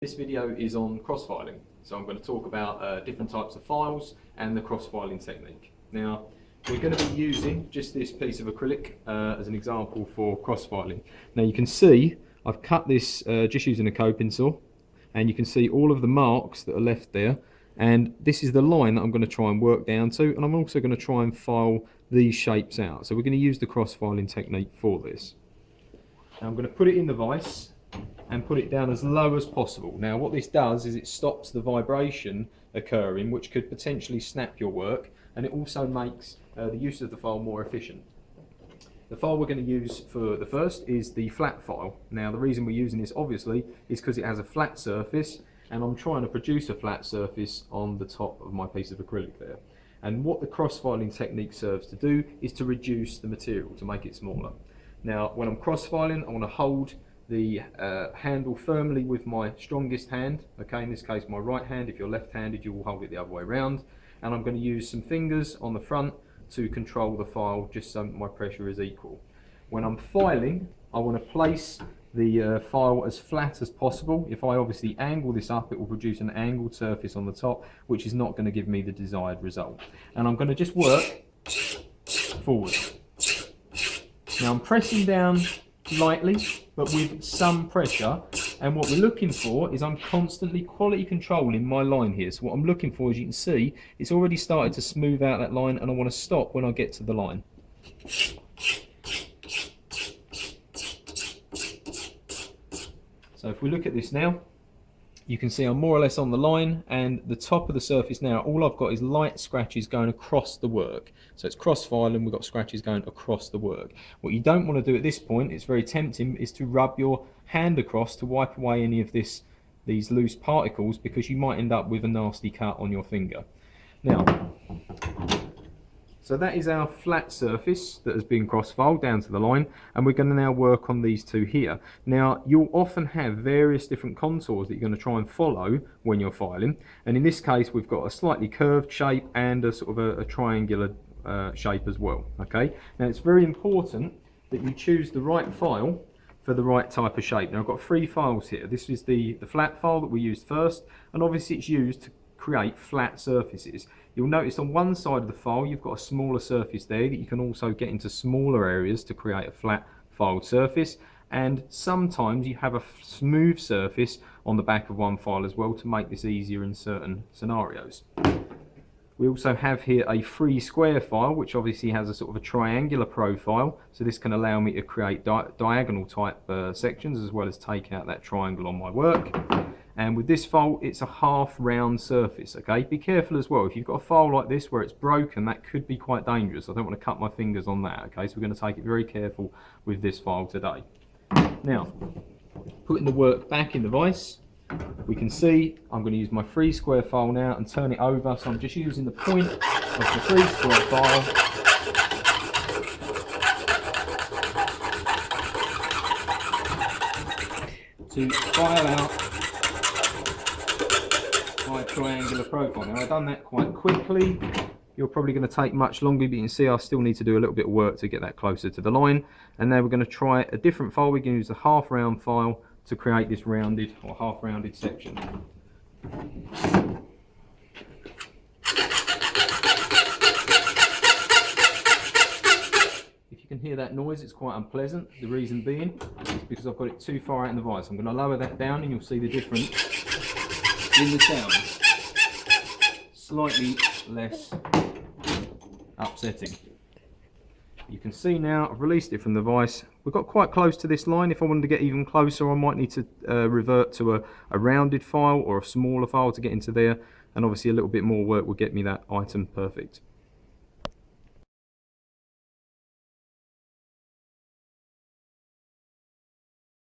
This video is on cross-filing, so I'm going to talk about different types of files and the cross-filing technique. Now, we're going to be using just this piece of acrylic as an example for cross-filing. Now you can see I've cut this just using a coping saw, and you can see all of the marks that are left there, and this is the line that I'm going to try and work down to, and I'm also going to try and file these shapes out. So we're going to use the cross-filing technique for this. Now I'm going to put it in the vise and put it down as low as possible. Now what this does is it stops the vibration occurring, which could potentially snap your work, and it also makes the use of the file more efficient. The file we're going to use for the first is the flat file. Now the reason we're using this obviously is because it has a flat surface, and I'm trying to produce a flat surface on the top of my piece of acrylic there. And what the cross-filing technique serves to do is to reduce the material, to make it smaller. Now when I'm cross-filing, I want to hold the handle firmly with my strongest hand, okay, in this case my right hand. If you're left-handed you will hold it the other way around, and I'm going to use some fingers on the front to control the file just so my pressure is equal. When I'm filing, I want to place the file as flat as possible. If I obviously angle this up, it will produce an angled surface on the top, which is not going to give me the desired result. And I'm going to just work forward. Now I'm pressing down lightly but with some pressure, and what we're looking for is I'm constantly quality controlling my line here. So what I'm looking for, as you can see, it's already started to smooth out that line, and I want to stop when I get to the line. So if we look at this now, you can see I'm more or less on the line, and the top of the surface now, all I've got is light scratches going across the work. So it's cross-filing, we've got scratches going across the work. What you don't want to do at this point, it's very tempting, is to rub your hand across to wipe away any of these loose particles, because you might end up with a nasty cut on your finger. Now, so that is our flat surface that has been cross-filed down to the line, and we're going to now work on these two here. Now you'll often have various different contours that you're going to try and follow when you're filing, and in this case we've got a slightly curved shape and a sort of a triangular shape as well. Okay, now it's very important that you choose the right file for the right type of shape. Now I've got three files here. This is the flat file that we used first, and obviously it's used to create flat surfaces. You'll notice on one side of the file you've got a smaller surface there that you can also get into smaller areas to create a flat filed surface, and sometimes you have a smooth surface on the back of one file as well to make this easier in certain scenarios. We also have here a free square file, which obviously has a sort of a triangular profile, so this can allow me to create diagonal type sections as well as take out that triangle on my work. And with this file, it's a half round surface, okay? Be careful as well. If you've got a file like this where it's broken, that could be quite dangerous. I don't want to cut my fingers on that, okay? So we're going to take it very careful with this file today. Now, putting the work back in the vise, we can see I'm going to use my free square file now and turn it over. So I'm just using the point of the free square file to file out my triangular profile. Now I've done that quite quickly. You're probably going to take much longer, but you can see I still need to do a little bit of work to get that closer to the line. And now we're going to try a different file. We're going to use the half round file to create this rounded or half rounded section. If you can hear that noise, it's quite unpleasant. The reason being is because I've got it too far out in the vise. I'm going to lower that down and you'll see the difference in the sound. Slightly less upsetting. You can see now I've released it from the vise. We've got quite close to this line. If I wanted to get even closer, I might need to revert to a rounded file or a smaller file to get into there, and obviously a little bit more work will get me that item perfect.